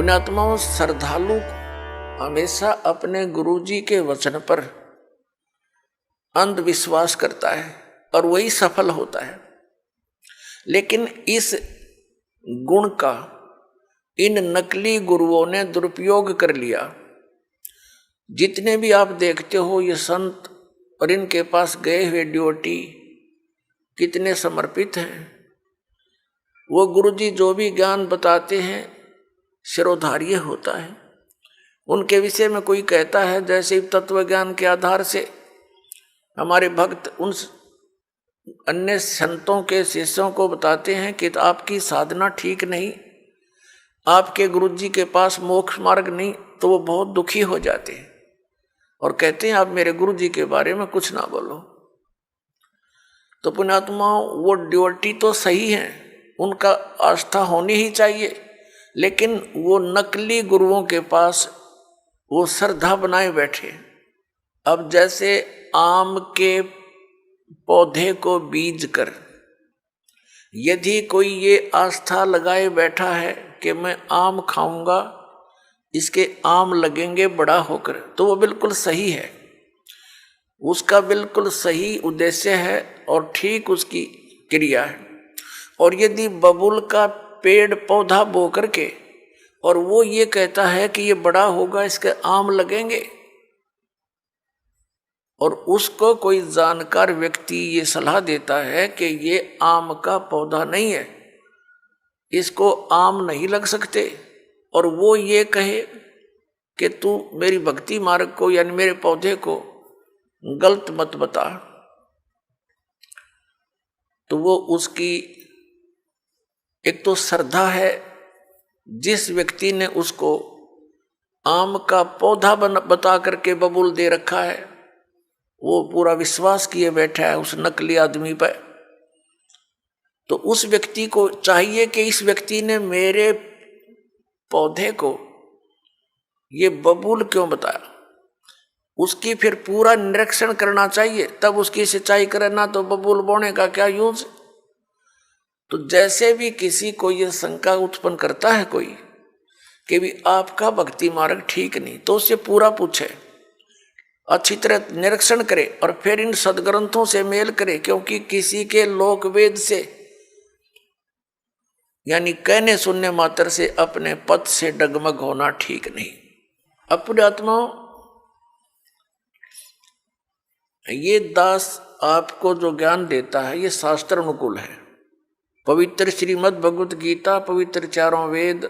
पुण्यात्माओं, श्रद्धालु हमेशा अपने गुरुजी के वचन पर अंधविश्वास करता है और वही सफल होता है। लेकिन इस गुण का इन नकली गुरुओं ने दुरुपयोग कर लिया। जितने भी आप देखते हो ये संत और इनके पास गए हुए ड्योटी कितने समर्पित हैं। वो गुरुजी जो भी ज्ञान बताते हैं शिरोधार्य होता है। उनके विषय में कोई कहता है जैसे तत्व ज्ञान के आधार से हमारे भक्त उन अन्य संतों के शिष्यों को बताते हैं कि आपकी साधना ठीक नहीं, आपके गुरुजी के पास मोक्ष मार्ग नहीं, तो वो बहुत दुखी हो जाते हैं और कहते हैं आप मेरे गुरुजी के बारे में कुछ ना बोलो। तो पुण्यात्माओं, वो ड्योटी तो सही है, उनका आस्था होनी ही चाहिए, लेकिन वो नकली गुरुओं के पास वो श्रद्धा बनाए बैठे। अब जैसे आम के पौधे को बीज कर यदि कोई ये आस्था लगाए बैठा है कि मैं आम खाऊंगा, इसके आम लगेंगे बड़ा होकर, तो वो बिल्कुल सही है, उसका बिल्कुल सही उद्देश्य है और ठीक उसकी क्रिया है। और यदि बबूल का पेड़ पौधा बो करके और वो ये कहता है कि ये बड़ा होगा, इसके आम लगेंगे, और उसको कोई जानकार व्यक्ति ये सलाह देता है कि ये आम का पौधा नहीं है, इसको आम नहीं लग सकते, और वो ये कहे कि तू मेरी भक्ति मार्ग को यानी मेरे पौधे को गलत मत बता, तो वो उसकी एक तो श्रद्धा है। जिस व्यक्ति ने उसको आम का पौधा बता करके बबूल दे रखा है, वो पूरा विश्वास किए बैठा है उस नकली आदमी पर। तो उस व्यक्ति को चाहिए कि इस व्यक्ति ने मेरे पौधे को ये बबूल क्यों बताया, उसकी फिर पूरा निरीक्षण करना चाहिए, तब उसकी सिंचाई करना, तो बबूल बोने का क्या यूज। तो जैसे भी किसी को ये शंका उत्पन्न करता है कोई कि भी आपका भक्ति मार्ग ठीक नहीं, तो उससे पूरा पूछे, अच्छी तरह निरीक्षण करे और फिर इन सदग्रंथों से मेल करे, क्योंकि किसी के लोक वेद से यानी कहने सुनने मात्र से अपने पद से डगमग होना ठीक नहीं। अपने आत्माओं, ये दास आपको जो ज्ञान देता है ये शास्त्र अनुकूल है। पवित्र श्रीमद् भगवत गीता, पवित्र चारों वेद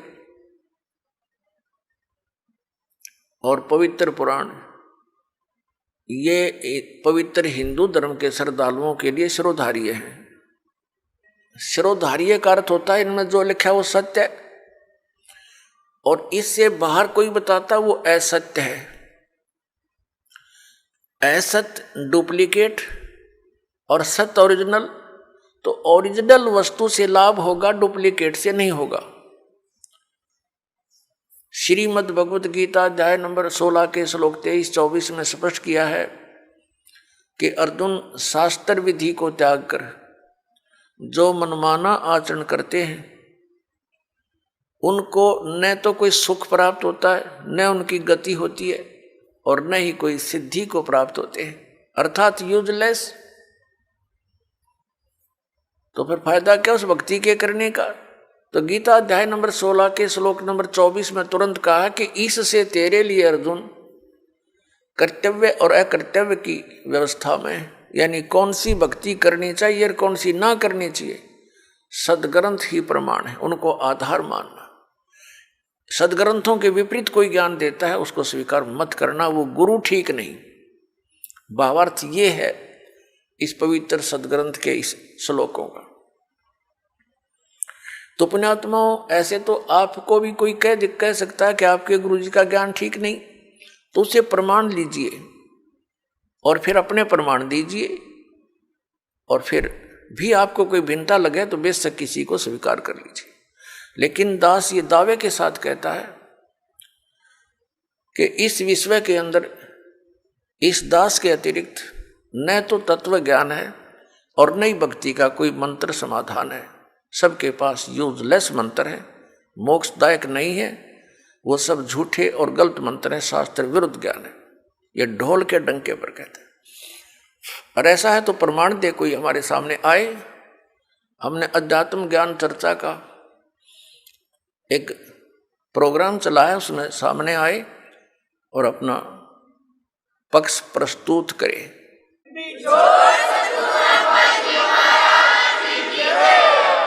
और पवित्र पुराण, ये पवित्र हिंदू धर्म के श्रद्धालुओं के लिए शिरोधार्य है। शिरोधार्य का अर्थ होता है इनमें जो लिखा है वो सत्य है, और इससे बाहर कोई बताता वो असत्य है। असत्य डुप्लीकेट और सत्य ओरिजिनल। तो ओरिजिनल वस्तु से लाभ होगा, डुप्लीकेट से नहीं होगा। श्रीमद् भगवत गीता अध्याय नंबर 16 के श्लोक 23-24 में स्पष्ट किया है कि अर्जुन, शास्त्र विधि को त्याग कर जो मनमाना आचरण करते हैं उनको न तो कोई सुख प्राप्त होता है, न उनकी गति होती है, और न ही कोई सिद्धि को प्राप्त होते हैं, अर्थात यूजलेस। तो फिर फायदा क्या उस भक्ति के करने का। तो गीता अध्याय नंबर 16 के श्लोक नंबर 24 में तुरंत कहा कि इससे तेरे लिए अर्जुन कर्तव्य और अकर्तव्य की व्यवस्था में, यानी कौन सी भक्ति करनी चाहिए और कौन सी ना करनी चाहिए, सदग्रंथ ही प्रमाण है, उनको आधार मानना। सदग्रंथों के विपरीत कोई ज्ञान देता है उसको स्वीकार मत करना, वो गुरु ठीक नहीं। भावार्थ ये है इस पवित्र सदग्रंथ के इस श्लोकों का। तो पुण्यात्माओं, ऐसे तो आपको भी कोई कह सकता है कि आपके गुरुजी का ज्ञान ठीक नहीं, तो उसे प्रमाण लीजिए और फिर अपने प्रमाण दीजिए, और फिर भी आपको कोई भिन्नता लगे तो बेशक किसी को स्वीकार कर लीजिए। लेकिन दास ये दावे के साथ कहता है कि इस विश्व के अंदर इस दास के अतिरिक्त न तो तत्व ज्ञान है और न ही भक्ति का कोई मंत्र समाधान है। सबके पास यूजलेस मंत्र है, मोक्षदायक नहीं है, वो सब झूठे और गलत मंत्र हैं, शास्त्र विरुद्ध ज्ञान है। ये ढोल के डंके पर कहते हैं। और ऐसा है तो प्रमाण दे कोई हमारे सामने आए। हमने अध्यात्म ज्ञान चर्चा का एक प्रोग्राम चलाया, उसमें सामने आए और अपना पक्ष प्रस्तुत करे।